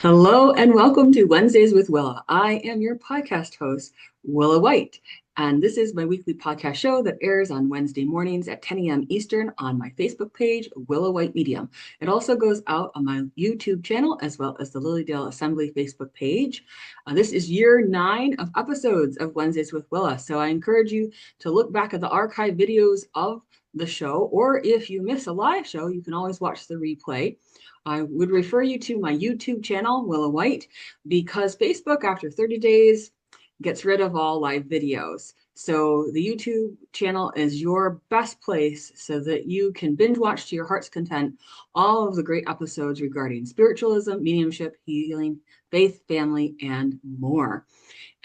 Hello and welcome to Wednesdays with Willa. I am your podcast host, Willa White, and this is my weekly podcast show that airs on Wednesday mornings at 10 a.m. Eastern on my Facebook page, Willa White Medium. It also goes out on my YouTube channel as well as the Lilydale Assembly Facebook page. This is year 9 of episodes of Wednesdays with Willa, so I encourage you to look back at the archive videos of the show, or if you miss a live show, you can always watch the replay. I would refer you to my YouTube channel, Willa White, because Facebook, after 30 days, gets rid of all live videos. So the YouTube channel is your best place so that you can binge watch to your heart's content all of the great episodes regarding spiritualism, mediumship, healing, faith, family, and more.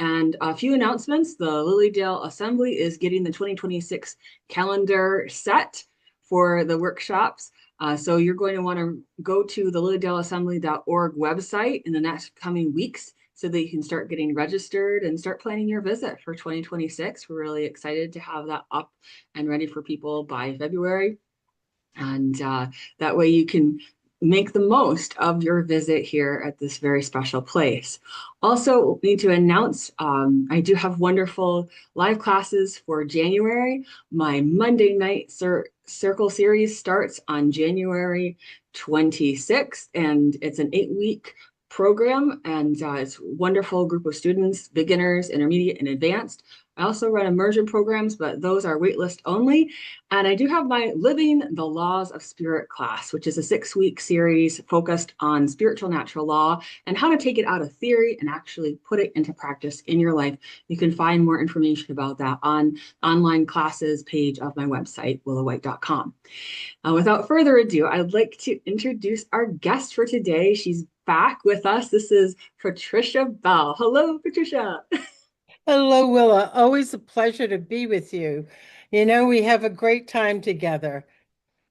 And a few announcements. The Lilydale Assembly is getting the 2026 calendar set for the workshops. So you're going to want to go to the lilydaleassembly.org website in the next coming weeks so that you can start getting registered and start planning your visit for 2026. We're really excited to have that up and ready for people by February. And that way you can make the most of your visit here at this very special place. Also, need to announce I do have wonderful live classes for January. My Monday night circle series starts on January 26th, and it's an 8-week program, and it's a wonderful group of students, beginners, intermediate, and advanced. I also run immersion programs, but those are waitlist only. And I do have my Living the Laws of Spirit class, which is a 6-week series focused on spiritual natural law and how to take it out of theory and actually put it into practice in your life. You can find more information about that on online classes page of my website, willawhite.com. Without further ado, I'd like to introduce our guest for today. She's back with us. This is Patricia Bell. Hello, Patricia. Hello, Willa. Always a pleasure to be with you. We have a great time together.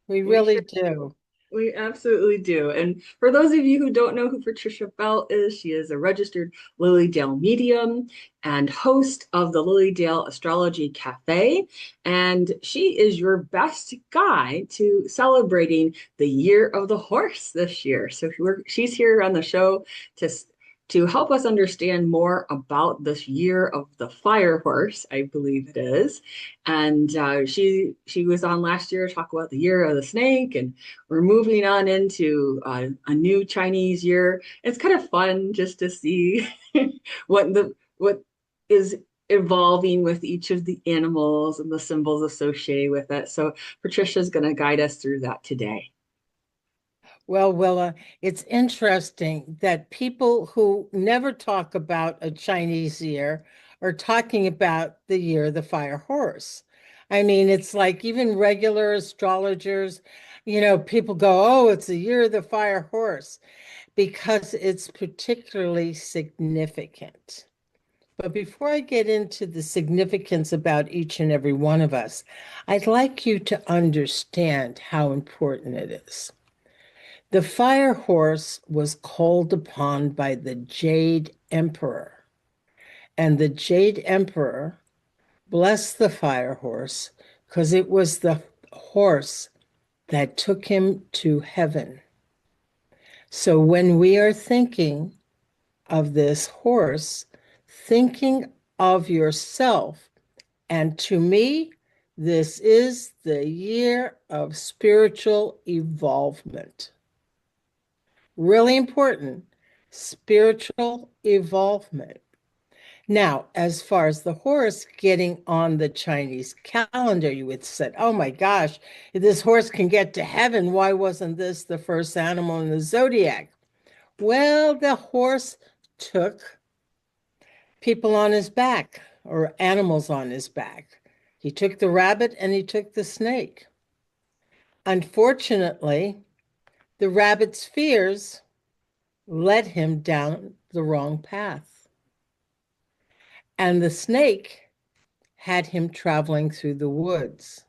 We We really sure do. We absolutely do. And for those of you who don't know who Patricia Bell is, she is a registered Lilydale medium and host of the Lilydale Astrology Cafe. And she is your best guide to celebrating the year of the horse this year. So she's here on the show to help us understand more about this year of the fire horse, I believe it is. And she was on last year to talk about the year of the snake, and we're moving on into a new Chinese year. It's kind of fun just to see what is evolving with each of the animals and the symbols associated with it. So Patricia's going to guide us through that today. Well, Willa, it's interesting that people who never talk about a Chinese year are talking about the year of the fire horse. I mean, it's like even regular astrologers, people go, oh, it's the year of the fire horse because it's particularly significant. But before I get into the significance about each and every one of us, I'd like you to understand how important it is. The fire horse was called upon by the Jade Emperor, and the Jade Emperor blessed the fire horse because it was the horse that took him to heaven. So when we are thinking of this horse, thinking of yourself. And to me, this is the year of spiritual evolvement. Really important, spiritual evolvement. Now, as far as the horse getting on the Chinese calendar, you would say, oh my gosh, if this horse can get to heaven, why wasn't this the first animal in the zodiac? Well, the horse took people on his back or animals on his back. He took the rabbit and he took the snake. Unfortunately, the rabbit's fears led him down the wrong path. And the snake had him traveling through the woods.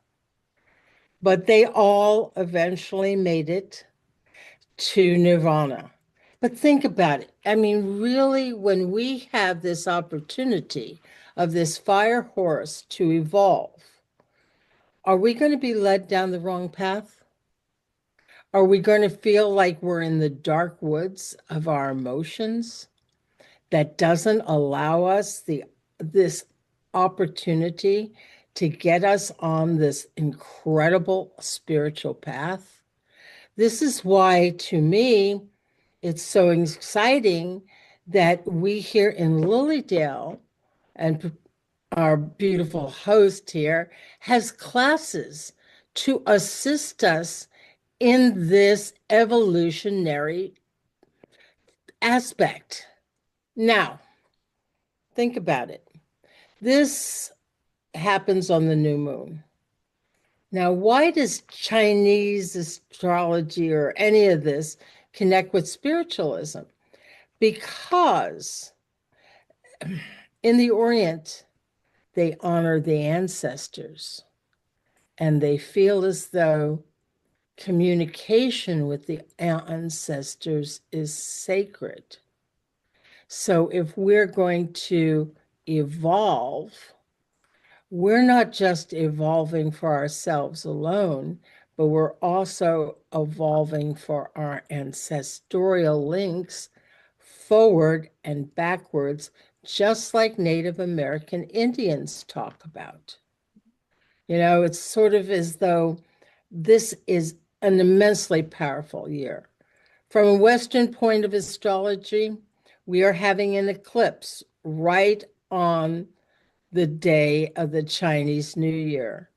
But they all eventually made it to nirvana. But think about it. I mean, really, when we have this opportunity of this fire horse to evolve, are we going to be led down the wrong path? Are we going to feel like we're in the dark woods of our emotions that doesn't allow us this opportunity to get us on this incredible spiritual path? This is why, to me, it's so exciting that we here in Lilydale, and our beautiful host here has classes to assist us in this evolutionary aspect. Now, think about it. This happens on the new moon. Now, why does Chinese astrology or any of this connect with spiritualism? Because in the Orient, they honor the ancestors and they feel as though communication with the ancestors is sacred. So if we're going to evolve, we're not just evolving for ourselves alone, but we're also evolving for our ancestral links forward and backwards, just like Native American Indians talk about. It's sort of as though this is an immensely powerful year. From a Western point of astrology, we are having an eclipse right on the day of the Chinese New Year,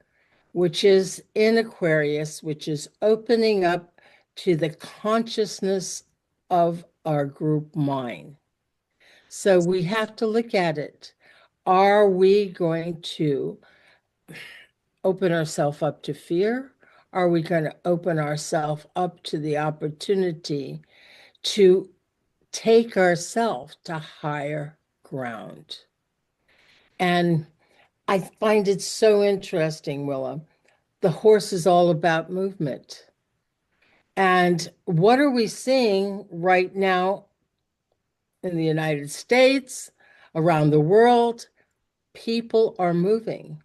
which is in Aquarius, which is opening up to the consciousness of our group mind. So we have to look at it. Are we going to open ourselves up to fear? Are we going to open ourselves up to the opportunity to take ourselves to higher ground? And I find it so interesting, Willa. The horse is all about movement. And what are we seeing right now in the United States, around the world? People are moving.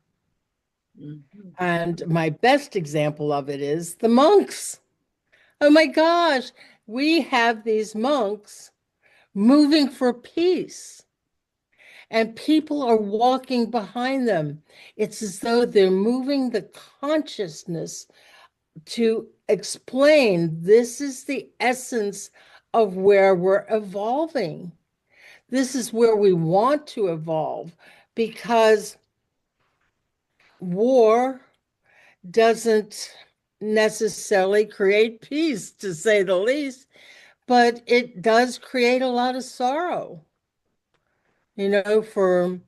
Mhm. And my best example of it is the monks. Oh my gosh, we have these monks moving for peace, and people are walking behind them. It's as though they're moving the consciousness to explain this is the essence of where we're evolving. This is where we want to evolve, because war doesn't necessarily create peace, to say the least, but it does create a lot of sorrow, for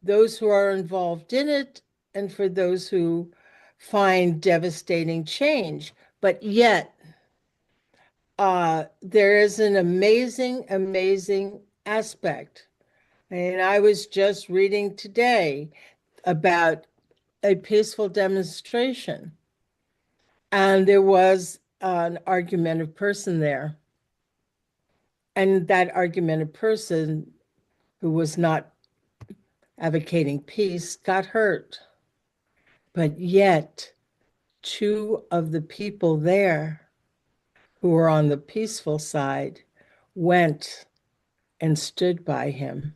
those who are involved in it and for those who find devastating change. But yet, there is an amazing, amazing aspect. And I was just reading today about a peaceful demonstration, and there was an argumentative person there. And that argumentative person, who was not advocating peace, got hurt. But yet, two of the people there who were on the peaceful side went and stood by him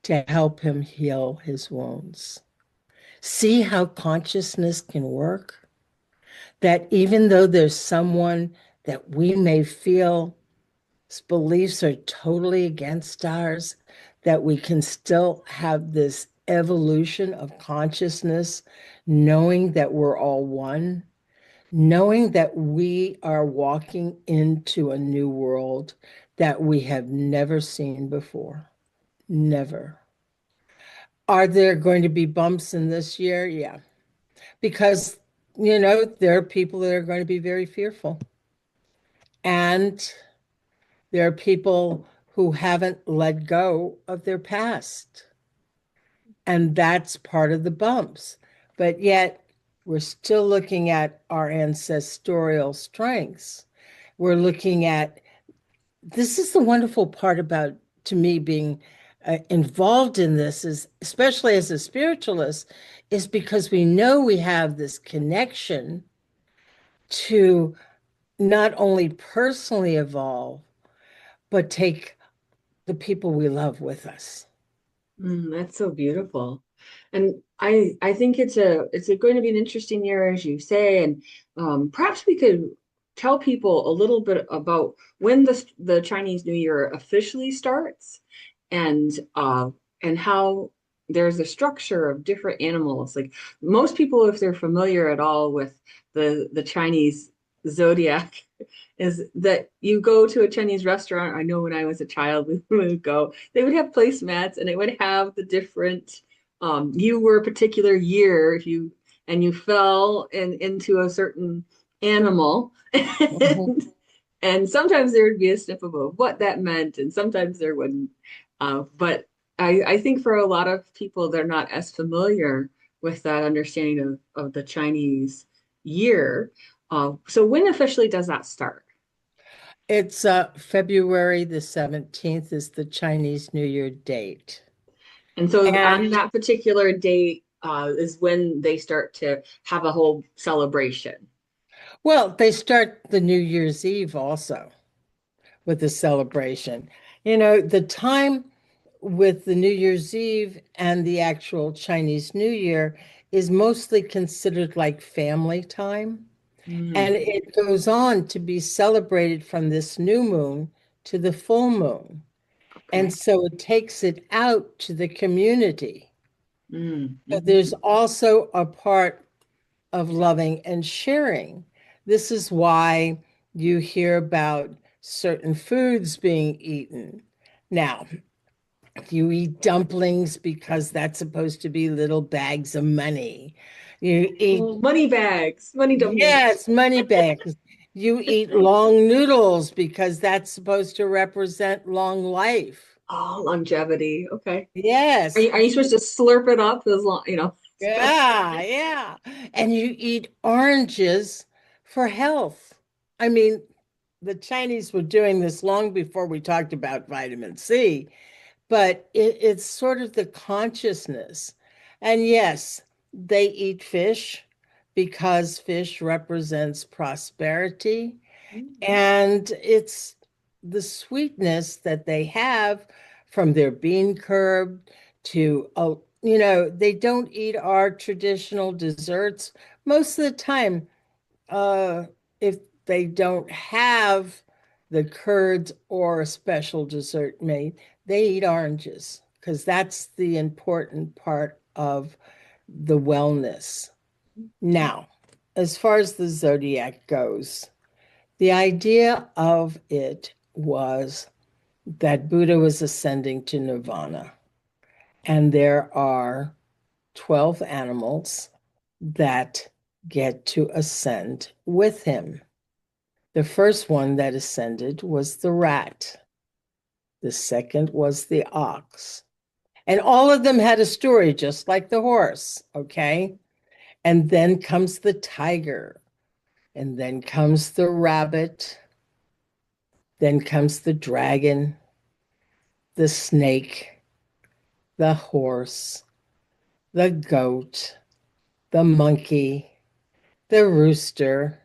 to help him heal his wounds. See how consciousness can work? That even though there's someone that we may feel beliefs are totally against ours, that we can still have this evolution of consciousness, knowing that we're all one, knowing that we are walking into a new world that we have never seen before. Never. Are there going to be bumps in this year? Yeah. Because, there are people that are going to be very fearful. And there are people who haven't let go of their past. And that's part of the bumps. But yet, we're still looking at our ancestral strengths. We're looking at this is the wonderful part about, to me, being involved in this, is especially as a spiritualist, is because we know we have this connection to not only personally evolve, but take the people we love with us. That's so beautiful. And I think it's going to be an interesting year, as you say, and perhaps we could tell people a little bit about when the Chinese New Year officially starts, and and how there's a structure of different animals. Like most people, if they're familiar at all with the Chinese zodiac, is that you go to a Chinese restaurant. I know when I was a child, we would go, they would have placemats and it would have the different, you were a particular year if you, and you fell into a certain animal. Mhm. And sometimes there would be a snip of what that meant, and sometimes there wouldn't. But I think for a lot of people, they're not as familiar with that understanding of the Chinese year. So when officially does that start? It's February the 17th is the Chinese New Year date. And so And on that particular date is when they start to have a whole celebration. well, they start the New Year's Eve also with the celebration. You know, the time with the New Year's Eve and the actual Chinese New Year is mostly considered like family time. And Mm, it goes on to be celebrated from this new moon to the full moon. And okay. so it takes it out to the community. But Hmm. there's also a part of loving and sharing. This is why you hear about certain foods being eaten. Now, you eat dumplings because that's supposed to be little bags of money. You eat, Well, money bags, money dumplings. yes, money bags. You eat long noodles because that's supposed to represent long life. Oh, longevity. Okay. Yes. Are you supposed to slurp it up as long, you know? Yeah, yeah. And you eat oranges for health. I mean, the Chinese were doing this long before we talked about vitamin C, but it's sort of the consciousness. And yes, they eat fish because fish represents prosperity. Mhm. And it's the sweetness that they have from their bean curd to, they don't eat our traditional desserts. Most of the time, uh, if they don't have the curds or a special dessert made, they eat oranges because that's the important part of the wellness. Now, as far as the zodiac goes, the idea of it was that Buddha was ascending to nirvana, and there are 12 animals that get to ascend with him. The first one that ascended was the rat, the second was the ox. And all of them had a story, just like the horse, okay? And then comes the tiger, and then comes the rabbit, then comes the dragon, the snake, the horse, the goat, the monkey, the rooster,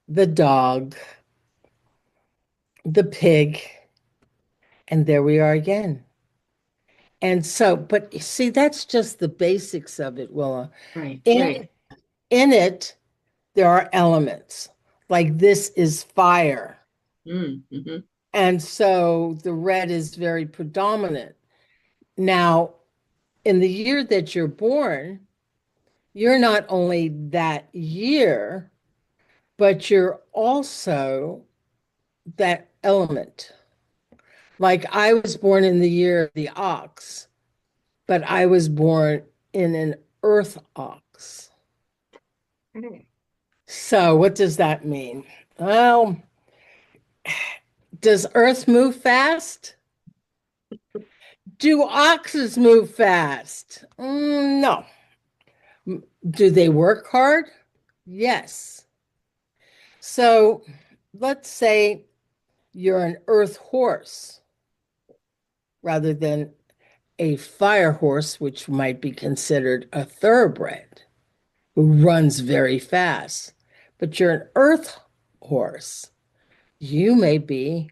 the dog, the pig, and there we are again. And so, but see, that's just the basics of it, Willa. Right, In right. in it, there are elements. Like this is fire. Mm-hmm. And so the red is very predominant. Now, in the year that you're born, you're not only that year, but you're also that element. Like I was born in the year of the ox, but I was born in an earth ox. Okay. So what does that mean? Well, does earth move fast? Do oxes move fast? No. Do they work hard? Yes. So let's say you're an earth horse rather than a fire horse, which might be considered a thoroughbred who runs very fast. But you're an earth horse. You may be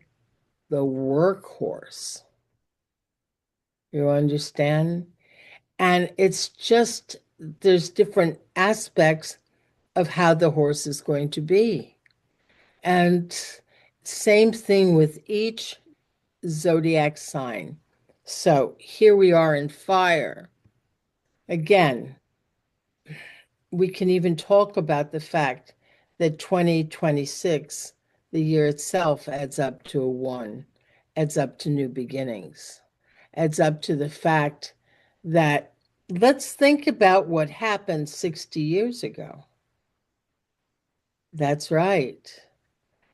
the workhorse. You understand? And it's just, there's different aspects of how the horse is going to be. And same thing with each zodiac sign. So here we are in fire. Again, we can even talk about the fact that 2026, the year itself, adds up to a one, adds up to new beginnings, adds up to the fact that let's think about what happened 60 years ago. That's right.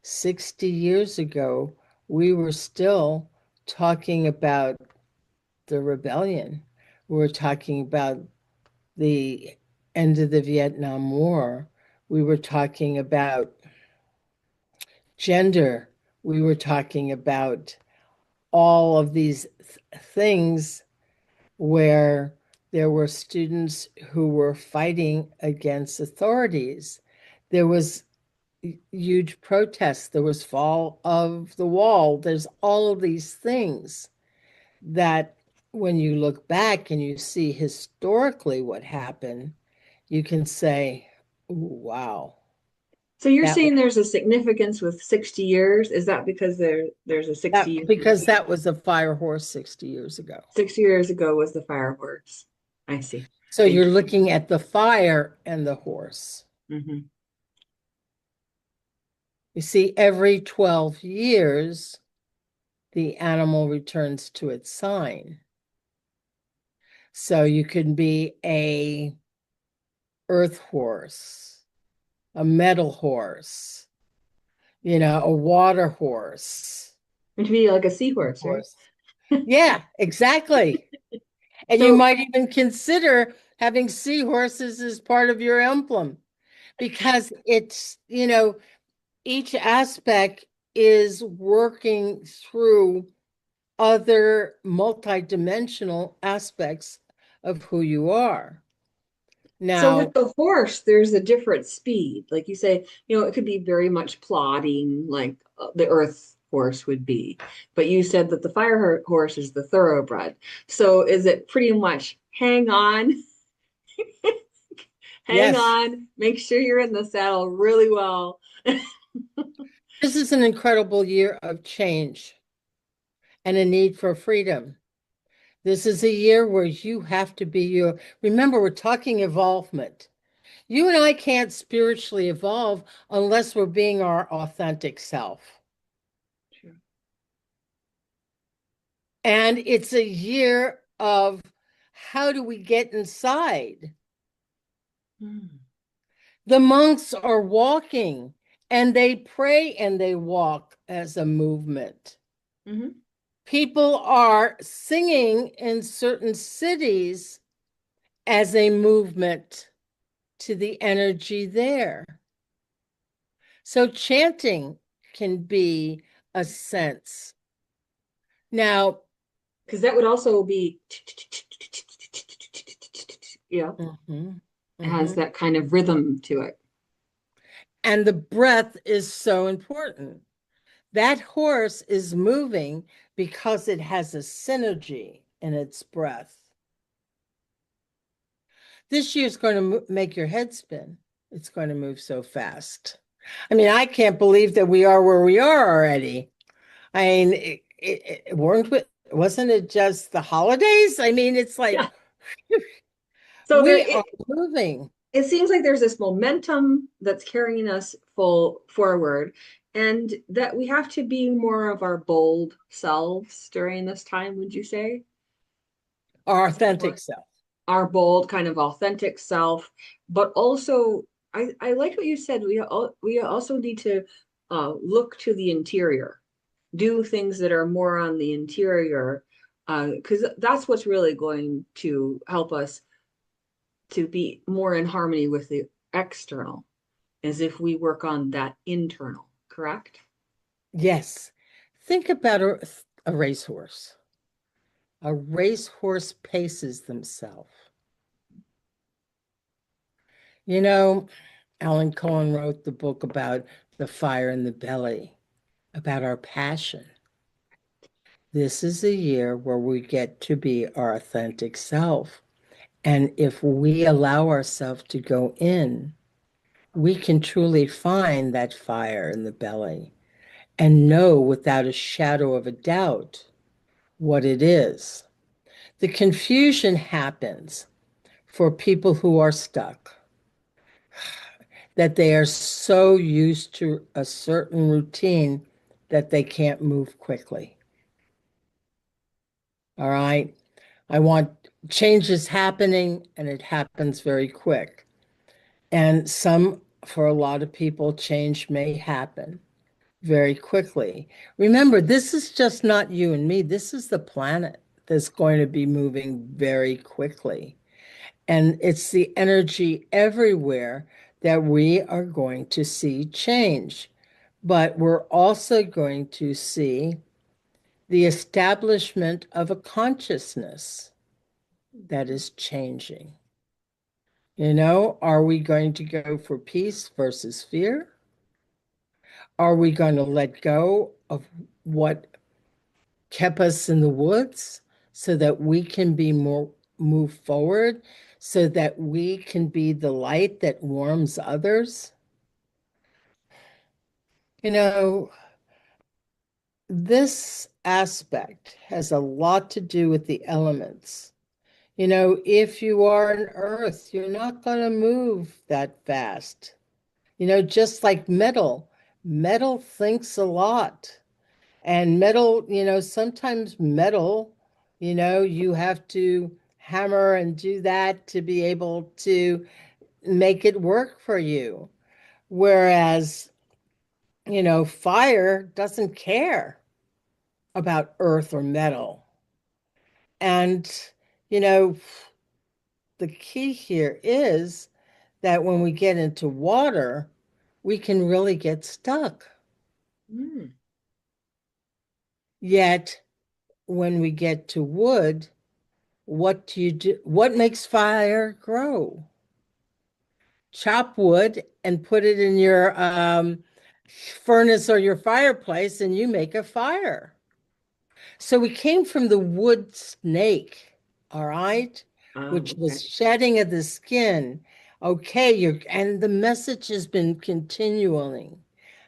60 years ago, we were still talking about the rebellion. We were talking about the end of the Vietnam War. We were talking about gender. We were talking about all of these things where there were students who were fighting against authorities. There was huge protests. There was fall of the wall. There's all of these things that when you look back and you see historically what happened, you can say, wow, So you're that, saying there's a significance with 60 years? Is that because there's a 60 that year because that was a fire horse 60 years ago. 60 years ago was the fireworks. I see. So Thank you're looking at the fire and the horse. you. Hmm. You see, every 12 years, the animal returns to its sign. So you can be a earth horse, a metal horse, a water horse. It would be like a seahorse, right? Horse. Yeah, exactly. And you So might even consider having seahorses as part of your emblem because it's, each aspect is working through other multidimensional aspects of who you are. So with Now, the horse, there's a different speed. Like you say, it could be very much plodding, like the earth horse would be. But you said that the horse is the thoroughbred. So is it pretty much hang on, hang yes, on, make sure you're in the saddle really well. this is an incredible year of change and a need for freedom. This is a year where you have to be your, remember, we're talking evolvement. You and I can't spiritually evolve unless we're being our authentic self. True. And it's a year of how do we get inside? Hmm. The monks are walking and they pray and they walk as a movement. Hmm. People are singing in certain cities as a movement to the energy there. So chanting can be a sense. Now, Because that would also be, mhm, has mhm. that kind of rhythm to it. And the breath is so important. That horse is moving because it has a synergy in its breath. This year's going to make your head spin. It's going to move so fast. I mean, I can't believe that we are where we are already. I mean, wasn't it just the holidays? I mean, it's like Yeah. So there we are it moving. it seems like there's this momentum that's carrying us full forward, and that we have to be more of our bold selves during this time, would you say? Our Or authentic self. our bold kind of authentic self, but also I like what you said. We also need to look to the interior, do things that are more on the interior, because that's what's really going to help us to be more in harmony with the external, as if we work on that internal, correct? Yes. Think about a racehorse. A racehorse paces themselves. You know, Alan Cohen wrote the book about the fire in the belly, about our passion. This is a year where we get to be our authentic self. And if we allow ourselves to go in, we can truly find that fire in the belly and know without a shadow of a doubt what it is. The confusion happens for people who are stuck, that they are so used to a certain routine that they can't move quickly. All right. I want changes happening and it happens very quick. And for a lot of people, change may happen very quickly. Remember, this is just not you and me. This is the planet that's going to be moving very quickly. And it's the energy everywhere that we are going to see change. But we're also going to see the establishment of a consciousness that is changing. Are we going to go for peace versus fear? Are we going to let go of what kept us in the woods so that we can be more move forward, so that we can be the light that warms others? You know, this aspect has a lot to do with the elements. If you are an earth, you're not going to move that fast. Just like metal, metal thinks a lot. And metal, sometimes metal, you have to hammer and do that to be able to make it work for you. Whereas, fire doesn't care about earth or metal. And, you know, the key here is that when we get into water, we can really get stuck. Mm. Yet, when we get to wood, what do you do? What makes fire grow? Chop wood and put it in your furnace or your fireplace, and you make a fire. So we came from the wood snake, all right, which Okay. was shedding of the skin. Okay, and the message has been continuing,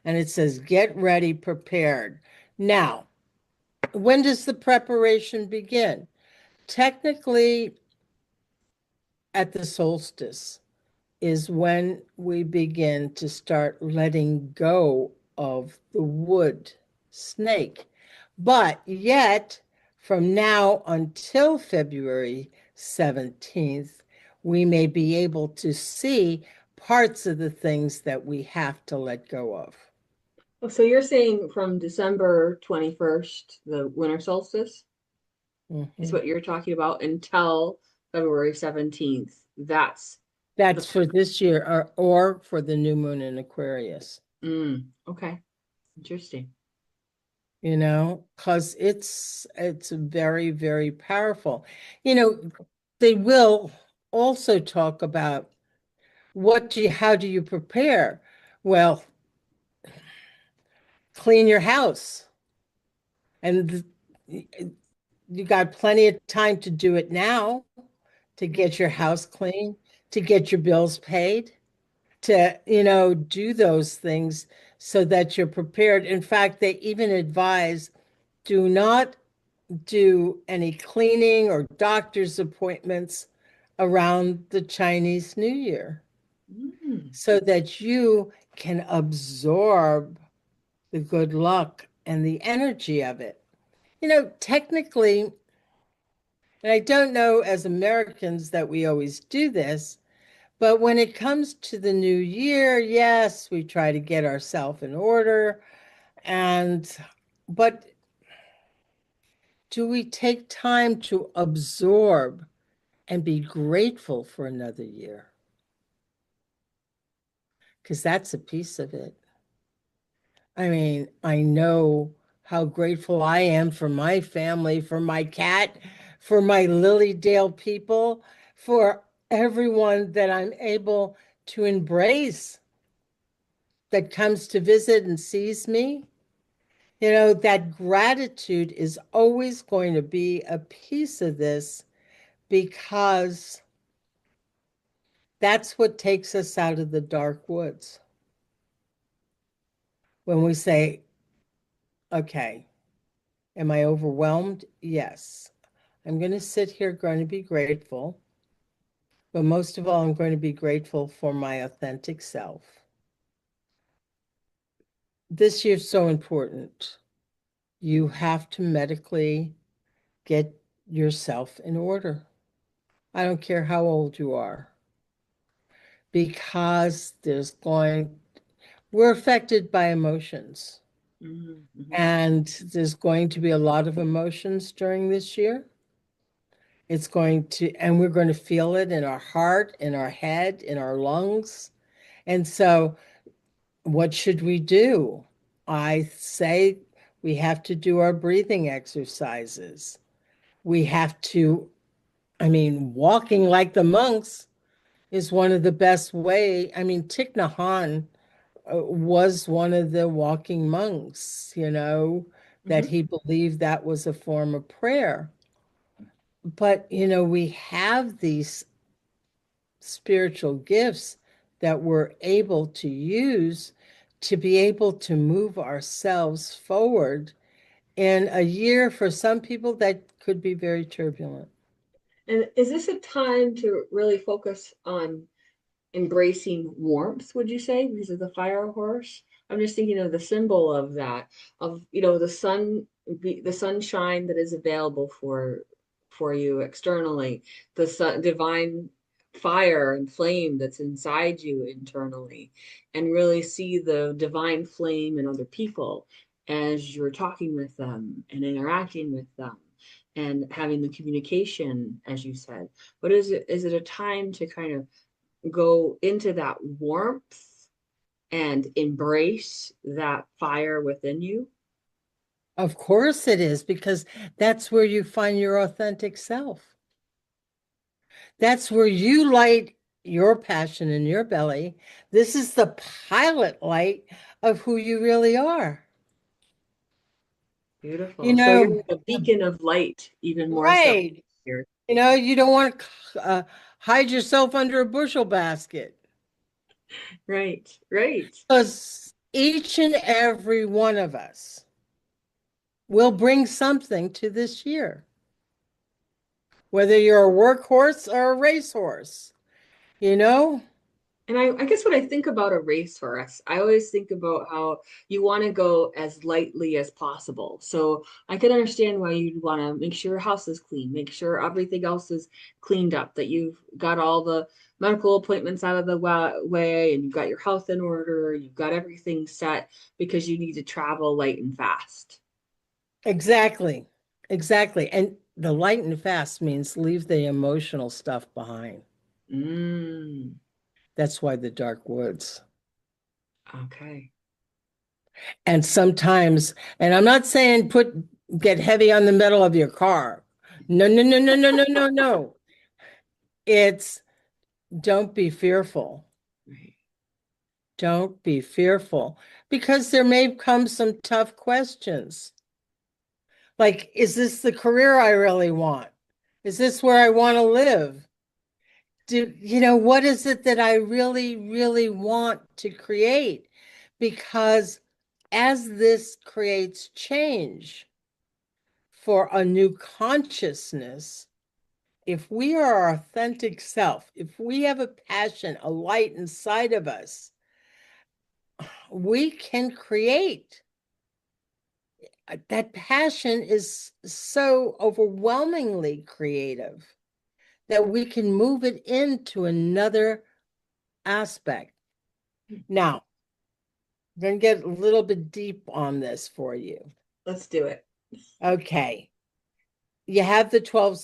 and it says, get ready, prepared. Now, when does the preparation begin? Technically, at the solstice is when we begin to start letting go of the wood snake. But yet, from now until February 17th, we may be able to see parts of the things that we have to let go of. Oh, so you're saying from December 21st, the winter solstice is Mhm. what you're talking about until February 17th. That's the That's for this year or for the new moon in Aquarius. okay. Interesting. Because it's very, very powerful. You know, they will also talk about how do you prepare? Well, clean your house. And you got plenty of time to do it now, to get your house clean, to get your bills paid, to, do those things so that you're prepared. In fact, they even advise do not do any cleaning or doctor's appointments around the Chinese New Year Mm. so that you can absorb the good luck and the energy of it. Technically, and I don't know as Americans that we always do this, but when it comes to the new year, yes, we try to get ourselves in order. But do we take time to absorb and be grateful for another year? Because that's a piece of it. I mean, I know how grateful I am for my family, for my cat, for my Lilydale people, for everyone that I'm able to embrace that comes to visit and sees me, that gratitude is always going to be a piece of this because that's what takes us out of the dark woods. When we say, okay, am I overwhelmed? Yes. I'm going to sit here, going to be grateful. But most of all, I'm going to be grateful for my authentic self. This year's so important. You have to medically get yourself in order. I don't care how old you are, because we're affected by emotions. Mm-hmm. And there's going to be a lot of emotions during this year. And we're going to feel it in our heart, in our head, in our lungs. And so, what should we do? I say we have to do our breathing exercises. We have to, walking like the monks is one of the best way. Thich Nhat Hanh was one of the walking monks, that Mm-hmm. he believed that was a form of prayer. But, we have these spiritual gifts that we're able to use to be able to move ourselves forward in a year for some people that could be very turbulent. And is this a time to really focus on embracing warmth, would you say, because of the fire horse? I'm just thinking of the symbol of that, of the sun, the sunshine that is available for you externally, the sun, divine fire and flame that's inside you internally, and really see the divine flame in other people as you're talking with them and interacting with them and having the communication, as you said. But is it a time to kind of go into that warmth and embrace that fire within you? Of course it is, because that's where you find your authentic self. That's where you light your passion in your belly. This is the pilot light of who you really are. You Beautiful. So you're know, like a beacon of light, even more so right. here. You don't want to hide yourself under a bushel basket, Right, right. because each and every one of us will bring something to this year, whether you're a workhorse or a racehorse, you know? And I guess when I think about a racehorse, I always think about how you want to go as lightly as possible. So I can understand why you'd want to make sure your house is clean, make sure everything else is cleaned up, that you've got all the medical appointments out of the way, and you've got your health in order, you've got everything set because you need to travel light and fast. Exactly. Exactly. And the light and fast means leave the emotional stuff behind. Mm, That's why the dark woods. okay. And sometimes, and I'm not saying get heavy on the metal of your car. No, no, no, no, no, no, no, no. It's don't be fearful. Right. Don't be fearful, because there may come some tough questions. Like, is this the career I really want? Is this where I want to live? What is it that I really, really want to create? Because as this creates change for a new consciousness, if we are our authentic self, if we have a passion, a light inside of us, we can create. That passion is so overwhelmingly creative that we can move it into another aspect. Now, I'm going to get a little bit deep on this for you. Let's do it. Okay. You have the 12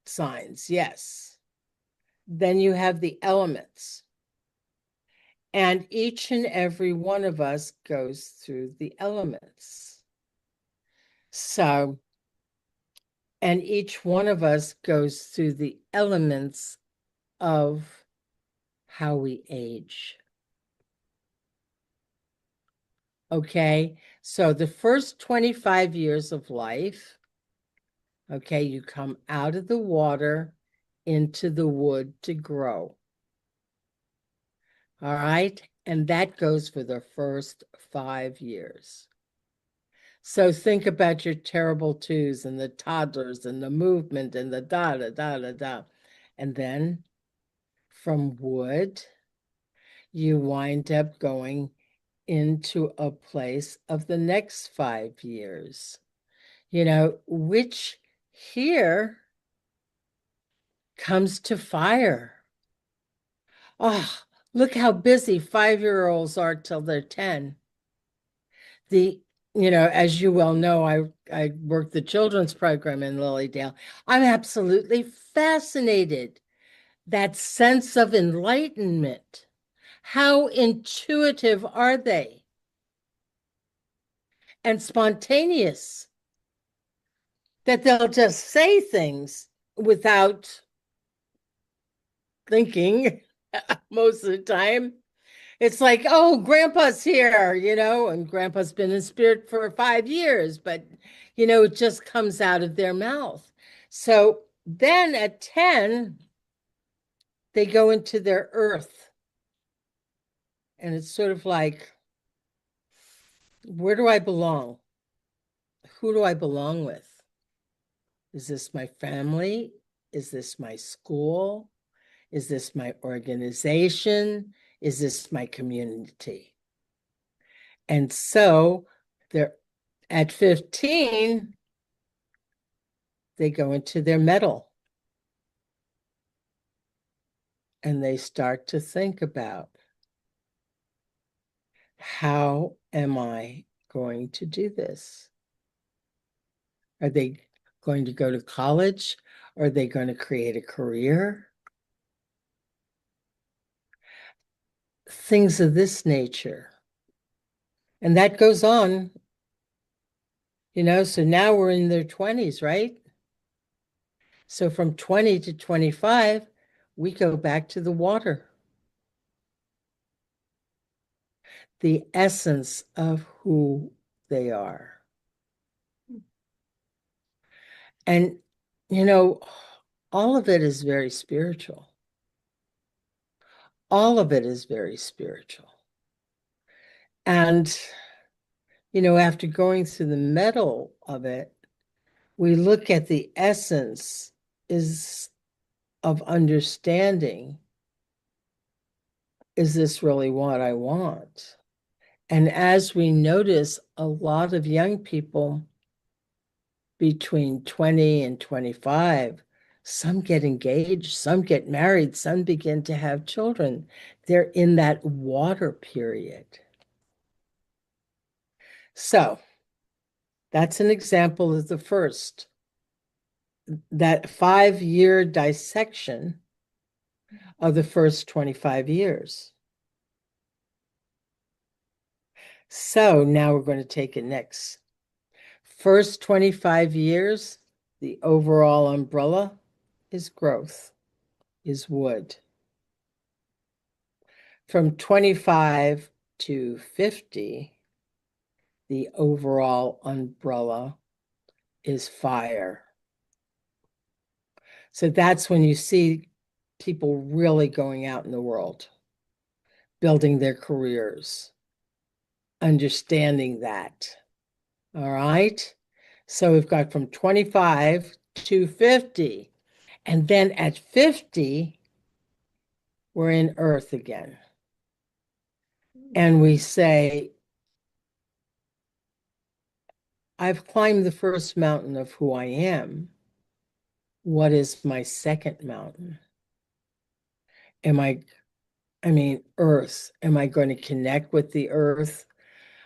signs, yes. Then you have the elements. And each and every one of us goes through the elements. So, and each one of us goes through the elements of how we age. Okay. So the first 25 years of life, okay, you come out of the water into the wood to grow. All right. And that goes for the first 5 years. So think about your terrible twos and the toddlers and the movement and the da da da da da. And then from wood, you wind up going into a place of the next 5 years, which here comes to fire. Oh, look how busy 5-year-olds are till they're 10. The, as you well know, I work the children's program in Lilydale. I'm absolutely fascinated. That sense of enlightenment. How intuitive are they? And spontaneous, that they'll just say things without thinking most of the time. It's like, oh, grandpa's here, and grandpa's been in spirit for 5 years, but, it just comes out of their mouth. So then at 10, they go into their earth. And it's sort of like, where do I belong? Who do I belong with? Is this my family? Is this my school? Is this my organization? Is this my community? And so they're at 15, they go into their metal and they start to think about, how am I going to do this? Are they going to go to college? Are they going to create a career? Things of this nature. And that goes on, so now we're in their 20s, right? So from 20 to 25, we go back to the water. The essence of who they are. And, all of it is very spiritual. All of it is very spiritual. And, after going through the metal of it, we look at the essence is of understanding. Is this really what I want? And as we notice, a lot of young people between 20 and 25, some get engaged, some get married, some begin to have children. They're in that water period. So that's an example of the first, that 5-year dissection of the first 25 years. So now we're going to take it next. First 25 years, the overall umbrella is growth, is wood. From 25 to 50, the overall umbrella is fire. So that's when you see people really going out in the world, building their careers, understanding that. All right. So we've got from 25 to 50. And then at 50, we're in Earth again. And we say, I've climbed the first mountain of who I am. What is my second mountain? Earth. Am I going to connect with the earth?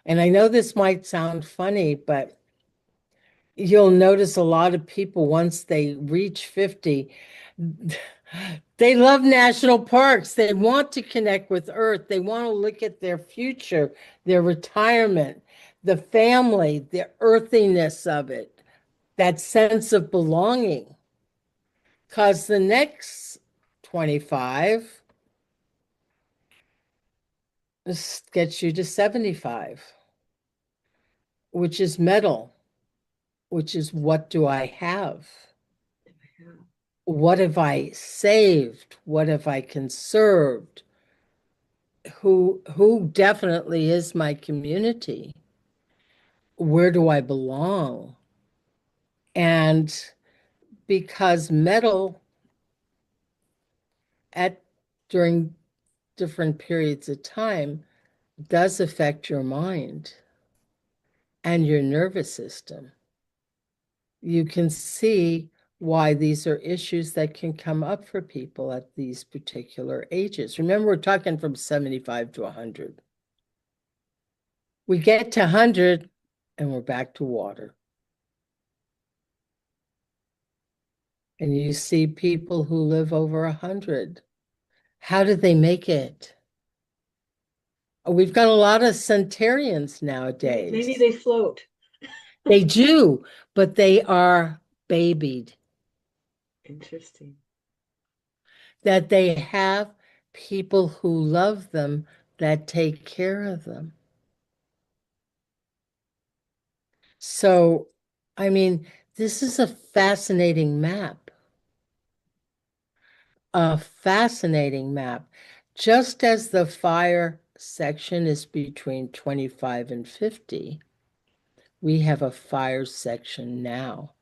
And I know this might sound funny, but you'll notice a lot of people, once they reach 50, they love national parks. They want to connect with earth. They want to look at their future, their retirement, the family, the earthiness of it, that sense of belonging. Because the next 25 gets you to 75. which is metal, which is what do I have? Yeah. What have I saved? What have I conserved? Who definitely is my community? Where do I belong? And because metal at during different periods of time does affect your mind and your nervous system, you can see why these are issues that can come up for people at these particular ages. Remember, we're talking from 75 to 100. We get to 100 and we're back to water. And you see people who live over 100. How did they make it? We've got a lot of centenarians Maybe nowadays. they float. They do, but they are babied. Interesting. That they have people who love them that take care of them. So, I mean, this is a fascinating map. A fascinating map. Just as the fire section is between 25 and 50, we have a fire section now.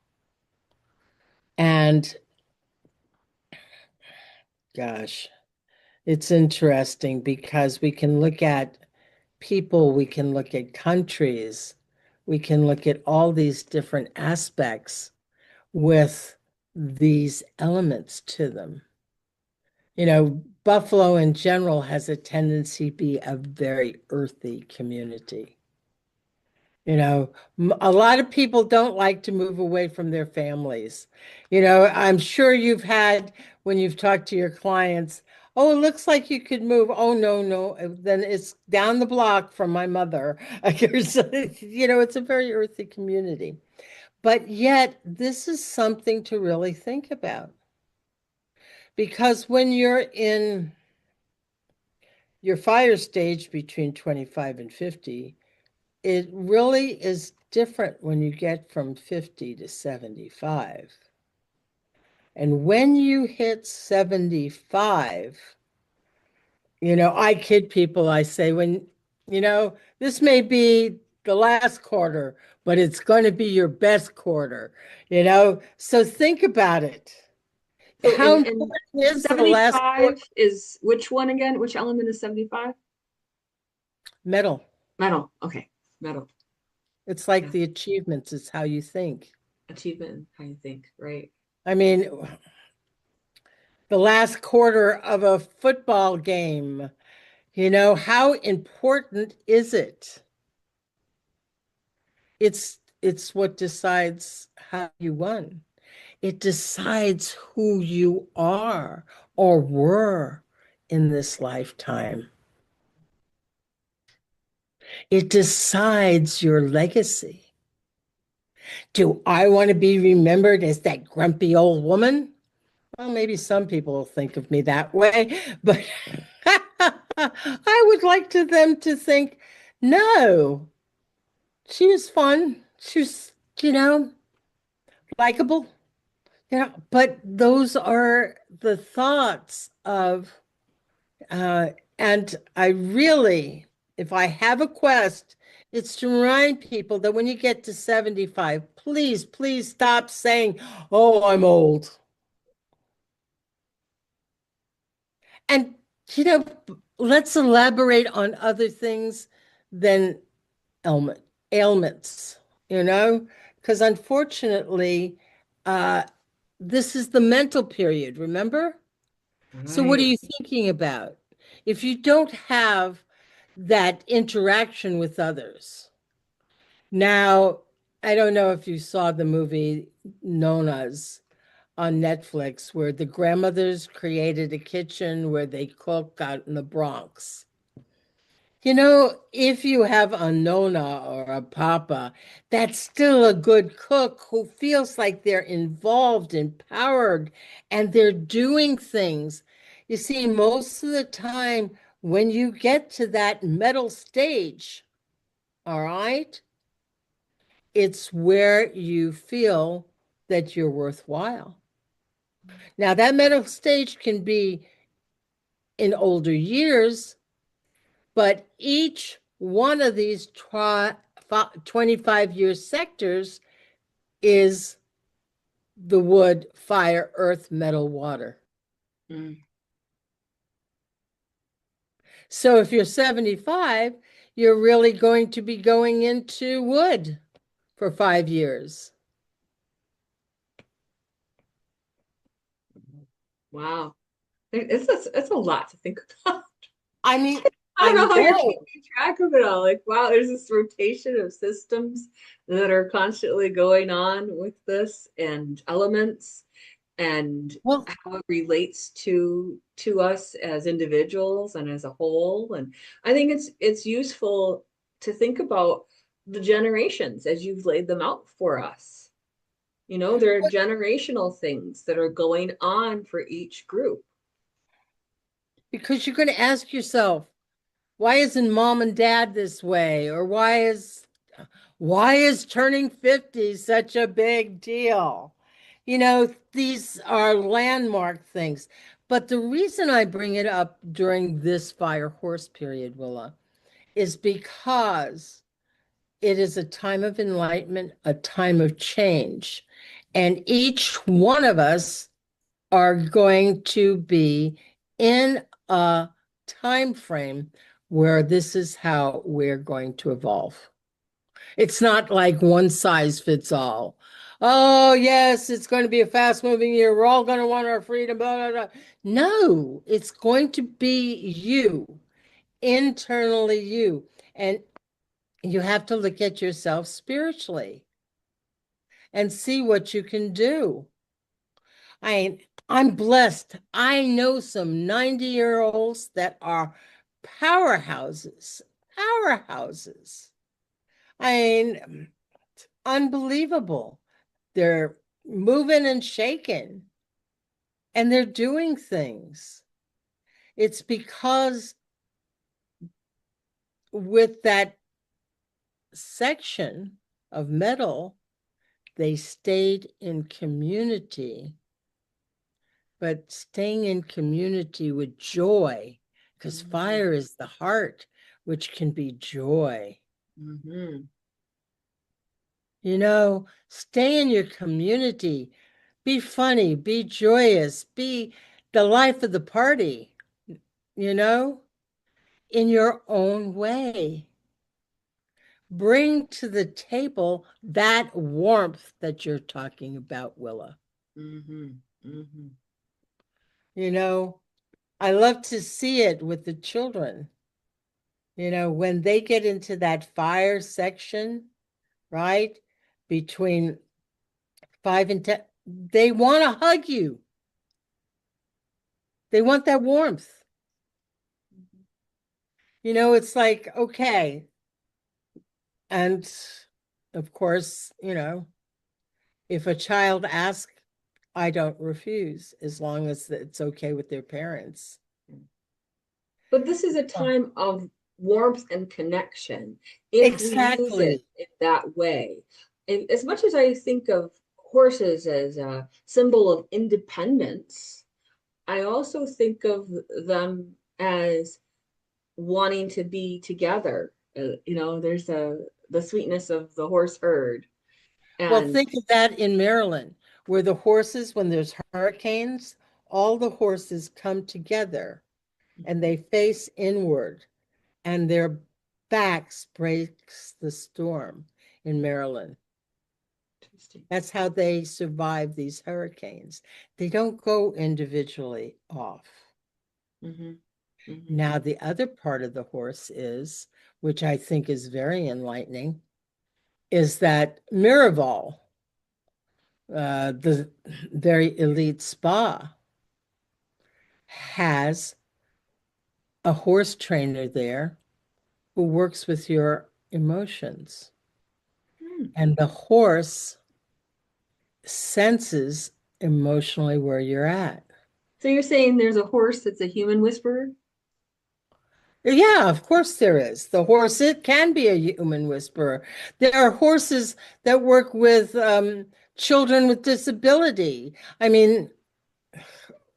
And gosh, it's interesting because we can look at people, we can look at countries, we can look at all these different aspects with these elements to them. You know, Buffalo in general has a tendency to be a very earthy community. You know, a lot of people don't like to move away from their families. You know, I'm sure you've had when you've talked to your clients, oh, it looks like you could move. Oh, no, no. Then it's down the block from my mother. You know, it's a very earthy community. But yet, this is something to really think about. Because when you're in your fire stage between 25 and 50, it really is different when you get from 50 to 75. And when you hit 75, you know, I kid people, I say, when, you know, this may be the last quarter, but it's going to be your best quarter, you know? So think about it. So How in important is the last quarter? 75 is which one again? Which element is 75? Metal. Metal. Okay. Metal. It's like Yeah. the achievements, it's how you think. Achievement, how you think, right? I mean, the last quarter of a football game, you know, how important is it? It's what decides how you won. It decides who you are or were in this lifetime. It decides your legacy. Do I want to be remembered as that grumpy old woman? Well, maybe some people will think of me that way, but I would like to them to think, no, she was fun. She was, you know, likable. You know, but those are the thoughts of, uh, and I really, if I have a quest, it's to remind people that when you get to 75, please, please stop saying, oh, I'm old. And, you know, let's elaborate on other things than ailments, you know, because unfortunately, uh, this is the mental period, remember? So, what are Right. you thinking about? If you don't have that interaction with others, now, I don't know if you saw the movie Nona's on Netflix, where the grandmothers created a kitchen where they cook out in the Bronx. You know, if you have a Nona or a Papa, that's still a good cook who feels like they're involved, empowered, and they're doing things. You see, most of the time, when you get to that middle stage, all right, It's where you feel that you're worthwhile. Now, that mental stage can be in older years, but each one of these 25-year sectors is the wood, fire, earth, metal, water. Mm. So if you're 75, you're really going to be going into wood for 5 years. Wow. It's a lot to think about. I mean, I don't I know how you're know. keeping track of it all. Like, wow, there's this rotation of systems that are constantly going on with this and elements and Well, how it relates to us as individuals and as a whole. And I think it's useful to think about the generations as you've laid them out for us. You know, there are generational things that are going on for each group. because you're going to ask yourself, why isn't mom and dad this way? Or why is turning 50 such a big deal? These are landmark things. But the reason I bring it up during this fire horse period, Willa, is because it is a time of enlightenment, a time of change. And each one of us are going to be in a time frame where this is how we're going to evolve. It's not like one size fits all. Oh, yes, it's going to be a fast moving year. We're all going to want our freedom. Blah, blah, blah. No, it's going to be you, internally you. And you have to look at yourself spiritually and see what you can do. I'm blessed. I know some 90-year-olds that are powerhouses, powerhouses. I mean, unbelievable. They're moving and shaking and they're doing things. It's because with that section of metal, they stayed in community, but staying in community with joy, because Mm-hmm. fire is the heart, which can be joy. Mm-hmm. Stay in your community, be funny, be joyous, be the life of the party, you know, in your own way. Bring to the table that warmth that you're talking about, Willa. Mm-hmm. Mm-hmm. You know, I love to see it with the children. When they get into that fire section, right? Between 5 and 10, they want to hug you. They want that warmth. It's like, okay. And of course, if a child asks, I don't refuse as long as it's okay with their parents. But this is a Oh, time of warmth and connection if we use it exactly. in that way. And as much as I think of horses as a symbol of independence, I also think of them as wanting to be together. There's the sweetness of the horse herd. Well, And think of that in Maryland, where the horses, when there's hurricanes, all the horses come together and they face inward and their backs breaks the storm in Maryland. interesting. That's how they survive these hurricanes. They don't go individually off. Mm-hmm. Mm-hmm. Now, the other part of the horse is, which I think is very enlightening, is that Miraval, the very elite spa, has a horse trainer there who works with your emotions. Hmm. And the horse senses emotionally where you're at. So you're saying there's a horse that's a human whisperer? Yeah, of course there is. The horse, it can be a human whisperer. There are horses that work with children with disability. I mean,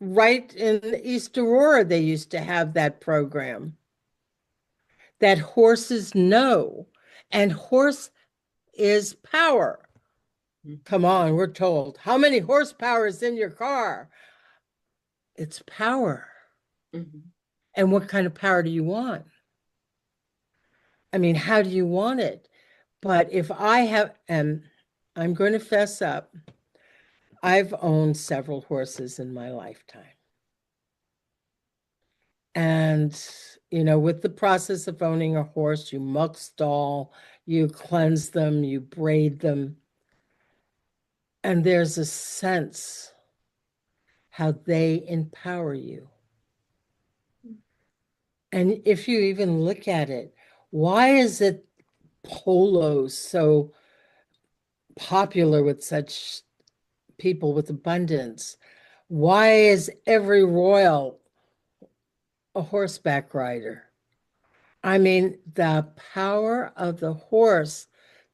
right in East Aurora, they used to have that program that horses know, and horse is power. Come on, we're told. How many horsepower is in your car? It's power. Mhm. And what kind of power do you want? I mean, how do you want it? But if I have, and I'm going to fess up, I've owned several horses in my lifetime. And, with the process of owning a horse, you muck stall, you cleanse them, you braid them. And there's a sense how they empower you. And if you even look at it, why is it polo so popular with such people with abundance? Why is every royal a horseback rider? I mean, the power of the horse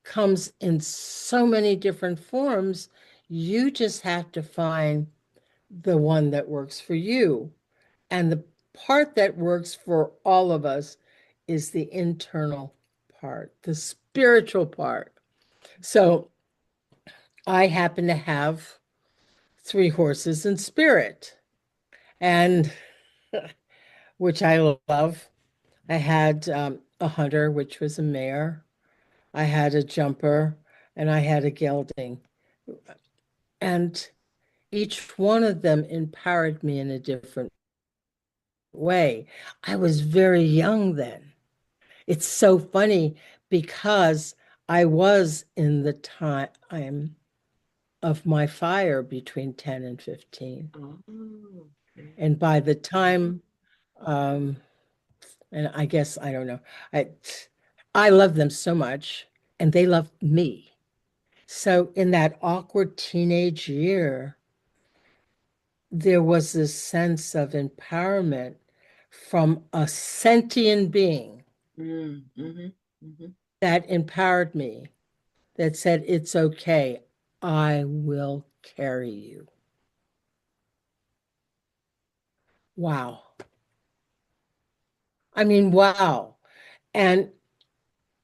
comes in so many different forms. You just have to find the one that works for you. And the part that works for all of us is the internal part, the spiritual part. So I happen to have three horses in spirit, and which I love. I had a hunter, which was a mare. I had a jumper, and I had a gelding. And each one of them empowered me in a different way. I was very young then. It's so funny because I was in the time of my fire between 10 and 15. Oh, okay. And by the time, um, and I guess I don't know, I I love them so much, and they loved me. So in that awkward teenage year, there was this sense of empowerment from a sentient being Mm-hmm. Mm-hmm. that empowered me, that said, it's okay, I will carry you. Wow. I mean, wow. And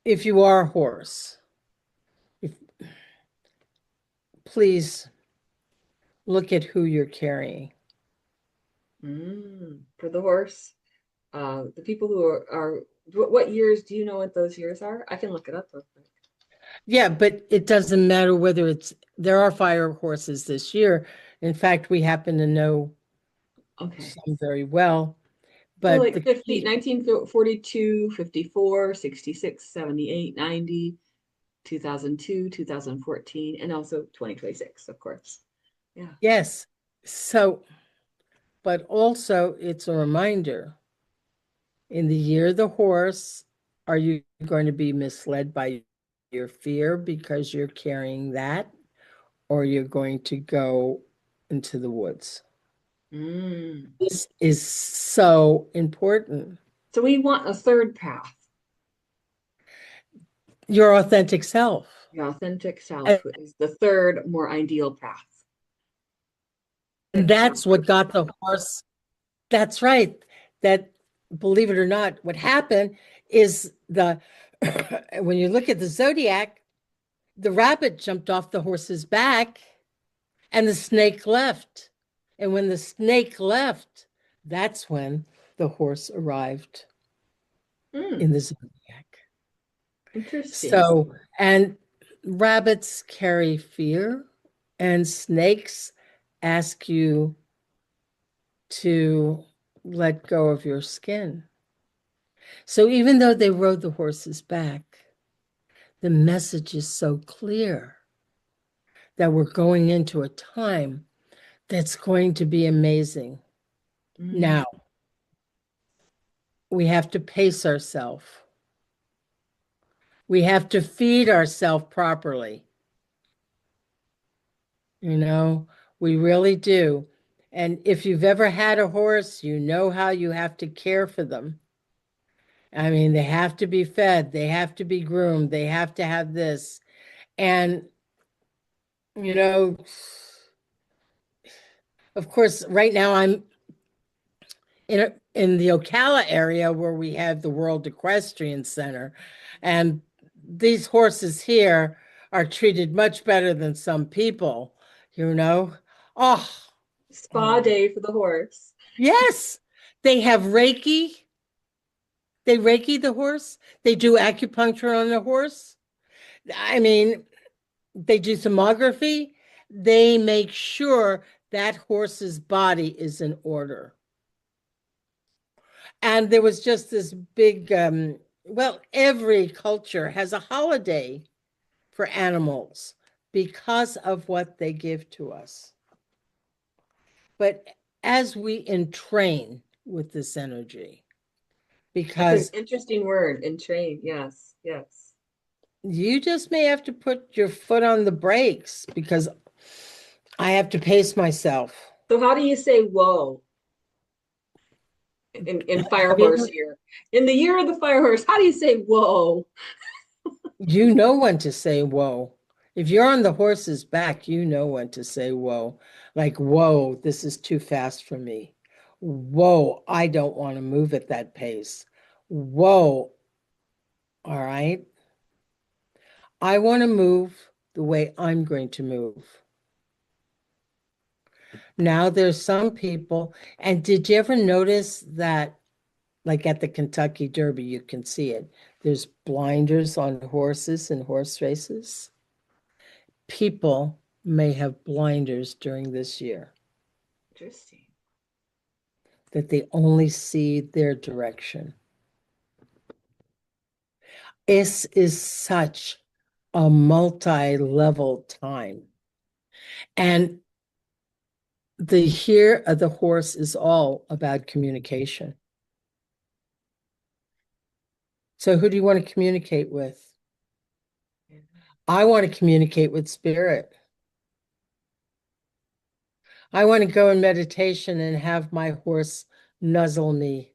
if you are a horse, if, please look at who you're carrying. For the horse, the people who are what years do you know what those years are? I can look it up real quick. Yeah, but it doesn't matter whether there are fire horses this year. In fact, we happen to know Okay. some very well. So But like the 50, key, 1942, 54, 66, 78, 90, 2002, 2014, and also 2026, of course. Yeah. yes. So, but also it's a reminder in the year of the horse, are you going to be misled by your fear because you're carrying that, or you're going to go into the woods? Mm. This is so important. So we want a third path, Your authentic self. the authentic self And is the third more ideal path. that's what got the horse. That's right. That, believe it or not, what happened is when you look at the zodiac, the rabbit jumped off the horse's back and the snake left. And when the snake left, that's when the horse arrived Mm. in the zodiac. Interesting. So, and rabbits carry fear, and snakes ask you to let go of your skin. So, even though they rode the horse's back, the message is so clear that we're going into a time that's going to be amazing. Mm. Now, we have to pace ourselves. We have to feed ourselves properly. You know, we really do. And if you've ever had a horse, you know how you have to care for them. I mean, they have to be fed, they have to be groomed, they have to have this. And, you know, of course, right now I'm in the Ocala area where we have the World Equestrian Center. And these horses here are treated much better than some people, you know. Oh, Spa day for the horse. yes. They have Reiki. They Reiki the horse. They do acupuncture on the horse. I mean, they do thermography. They make sure that horse's body is in order. And there was just this big, well, every culture has a holiday for animals because of what they give to us. But as we entrain with this energy, That's an because interesting word, entrain. Yes, yes. you just may have to put your foot on the brakes because I have to pace myself. So how do you say whoa in fire Have you horse ever, year? In the year of the fire horse, how do you say whoa? you know when to say whoa. If you're on the horse's back, you know when to say whoa. Like, whoa, this is too fast for me. Whoa, I don't want to move at that pace. Whoa, all right. I want to move the way I'm going to move. Now, there's some people, and did you ever notice that, like at the Kentucky Derby, you can see it. There's blinders on horses and horse races. People may have blinders during this year Interesting. that they only see their direction. This is such a multi-level time. And the year of the horse is all about communication. So who do you want to communicate with? Yeah. I want to communicate with spirit. I want to go in meditation and have my horse nuzzle me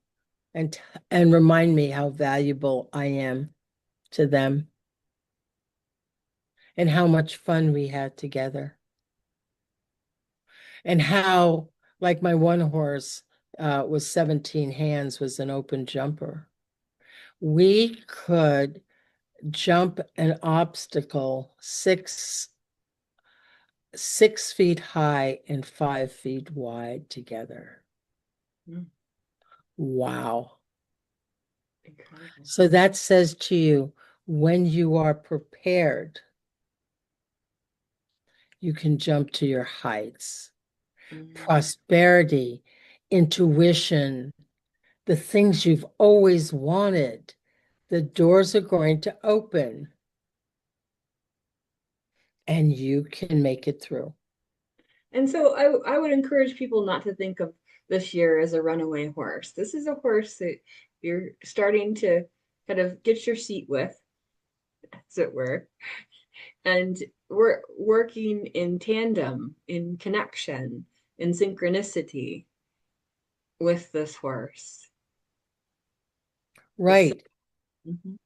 and remind me how valuable I am to them and how much fun we had together. And how, like my one horse was 17 hands, was an open jumper. We could jump an obstacle 6 feet high and 5 feet wide together. Mm, Wow. incredible. So that says to you, when you are prepared, you can jump to your heights. Mm. Prosperity, intuition, the things you've always wanted, the doors are going to open and you can make it through. And so I would encourage people not to think of this year as a runaway horse. This is a horse that you're starting to kind of get your seat with, as it were, and we're working in tandem, in connection, in synchronicity with this horse. It's Right. mhm.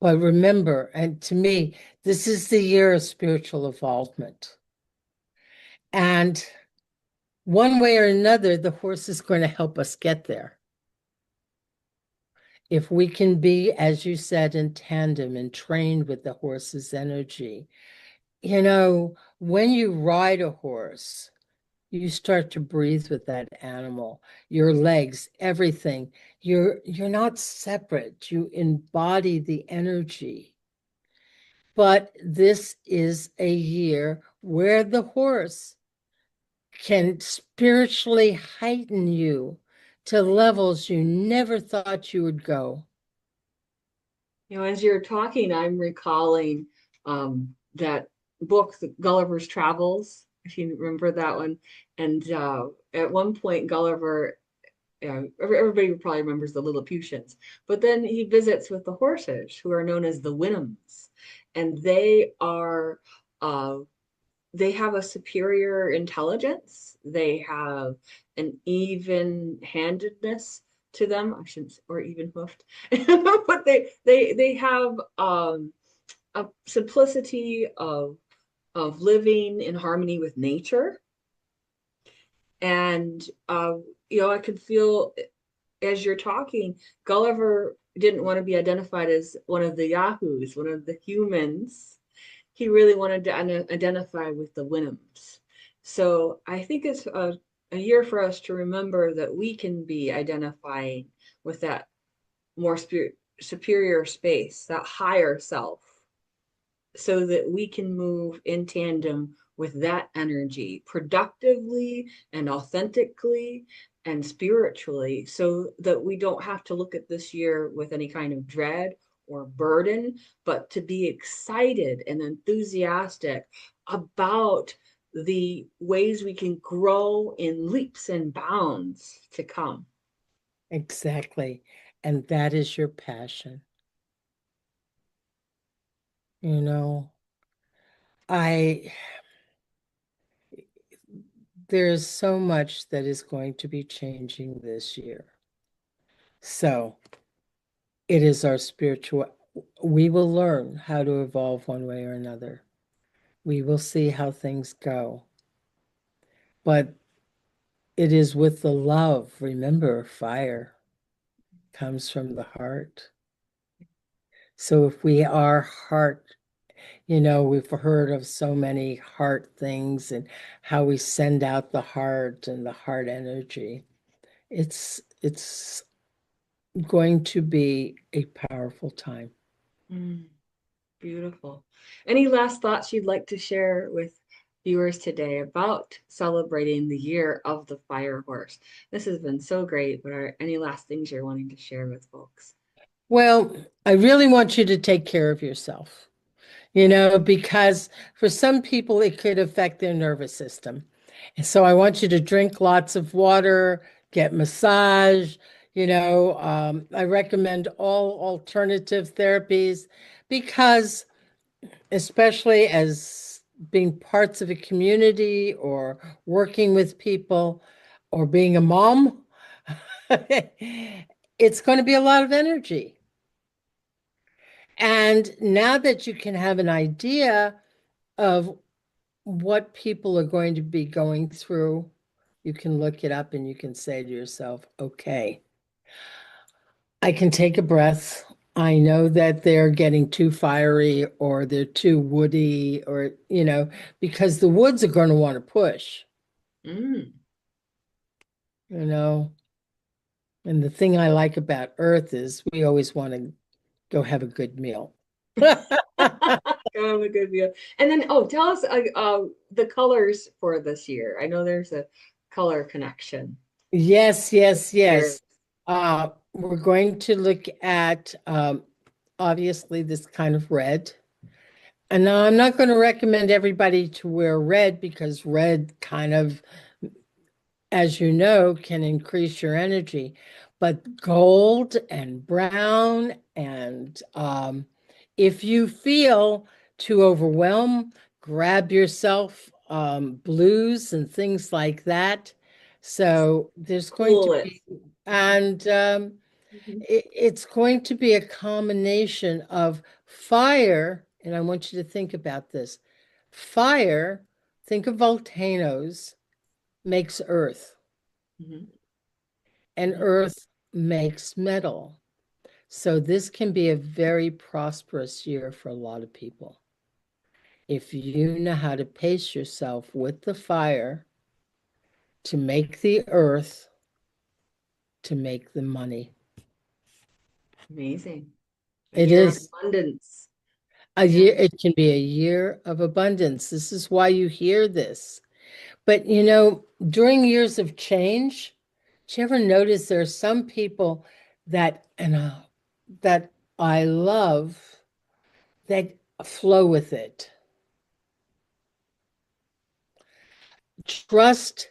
But remember, and to me, this is the year of spiritual involvement. And one way or another, the horse is going to help us get there. If we can be, as you said, in tandem and trained with the horse's energy. You know, when you ride a horse, you start to breathe with that animal, your legs, everything. You're not separate. You embody the energy. But this is a year where the horse can spiritually heighten you to levels you never thought you would go. As you're talking, I'm recalling that book, Gulliver's Travels, if you remember that one. And at one point, Gulliver, everybody probably remembers the Lilliputians, but then he visits with the horses, who are known as the Winhams, and uh, they have a superior intelligence. They have an even-handedness to them. I shouldn't, or even hoofed, but they have a simplicity of living in harmony with nature. And I could feel as you're talking, Gulliver didn't want to be identified as one of the Yahoos, one of the humans. He really wanted to identify with the Winhams. So I think it's a year for us to remember that we can be identifying with that more superior space, that higher self, so that we can move in tandem with that energy productively and authentically and spiritually, so that we don't have to look at this year with any kind of dread or burden, but to be excited and enthusiastic about the ways we can grow in leaps and bounds to come. Exactly. And that is your passion. You know, I, there's so much that is going to be changing this year. So it is our spiritual, we will learn how to evolve one way or another. We will see how things go. But it is with the love. Remember, fire comes from the heart. So if we are heart, we've heard of so many heart things and how we send out the heart and the heart energy. It's going to be a powerful time. Mm, beautiful. Any last thoughts you'd like to share with viewers today about celebrating the year of the fire horse? This has been so great, but are any last things you're wanting to share with folks? Well, I really want you to take care of yourself, because for some people it could affect their nervous system. And so I want you to drink lots of water, get massage. I recommend all alternative therapies because, especially as being parts of a community or working with people or being a mom, it's going to be a lot of energy. And now that you can have an idea of what people are going to be going through, you can look it up and you can say to yourself, okay, I can take a breath. I know that they're getting too fiery or they're too woody or, because the woods are going to want to push, Mm. you know. And the thing I like about Earth is we always want to go have a good meal. Go have a good meal. And then, oh, tell us the colors for this year. I know there's a color connection. Yes, yes, Here. yes. We're going to look at obviously this kind of red. And now I'm not going to recommend everybody to wear red because red kind of, as you know, can increase your energy. But gold and brown, and if you feel too overwhelmed, grab yourself blues and things like that. So there's going to Cool it. be, and Mhm. it's going to be a combination of fire, and I want you to think about this. Fire, think of volcanoes, makes earth, Mhm. and Mhm. earth makes metal. So this can be a very prosperous year for a lot of people. If you know how to pace yourself with the fire to make the earth, to make the money. Amazing. A It year of is abundance. a Yeah. year, it can be a year of abundance. This is why you hear this. But during years of change, do you ever notice there are some people that I love that flow with it? Trust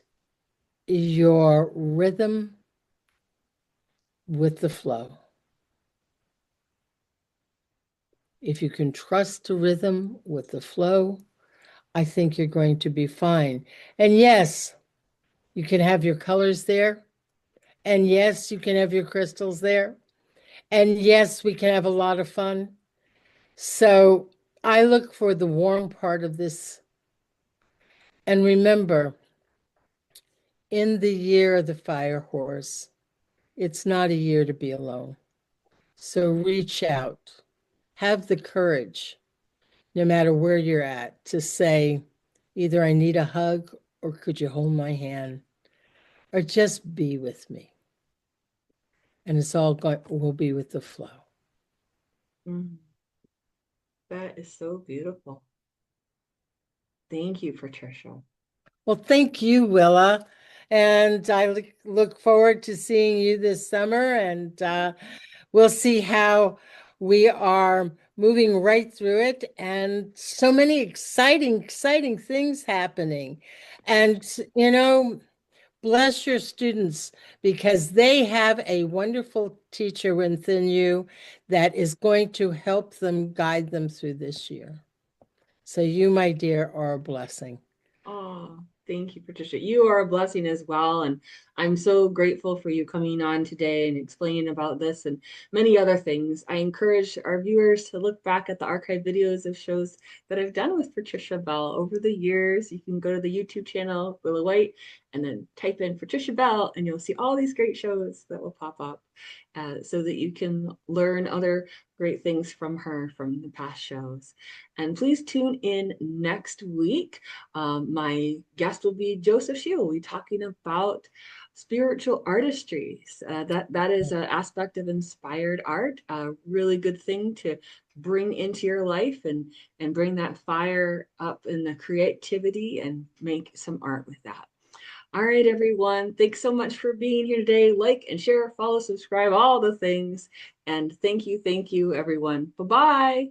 your rhythm with the flow. If you can trust the rhythm with the flow, I think you're going to be fine. And yes, you can have your colors there. And yes, you can have your crystals there. And yes, we can have a lot of fun. So I look for the warm part of this. And remember, in the year of the fire horse, it's not a year to be alone. So reach out, have the courage, no matter where you're at, to say, either I need a hug or could you hold my hand or just be with me. And it's all going, will be with the flow. Mm, that is so beautiful. Thank you, Patricia. Well, thank you, Willa. And I look forward to seeing you this summer. And we'll see how we are moving right through it. And so many exciting, exciting things happening. And, bless your students because they have a wonderful teacher within you that is going to help them guide them through this year. So you, my dear, are a blessing. Oh, thank you, Patricia. You are a blessing as well. And I'm so grateful for you coming on today and explaining about this and many other things. I encourage our viewers to look back at the archive videos of shows that I've done with Patricia Bell over the years. You can go to the YouTube channel, Willa White, and then type in Patricia Bell, and you'll see all these great shows that will pop up so that you can learn other great things from her from the past shows. And please tune in next week. My guest will be Joseph Sheel. We'll be talking about spiritual artistry. That is an aspect of inspired art, a really good thing to bring into your life and bring that fire up in the creativity and make some art with that. All right, everyone. Thanks so much for being here today. Like and share, follow, subscribe, all the things. And thank you, everyone. Bye-bye.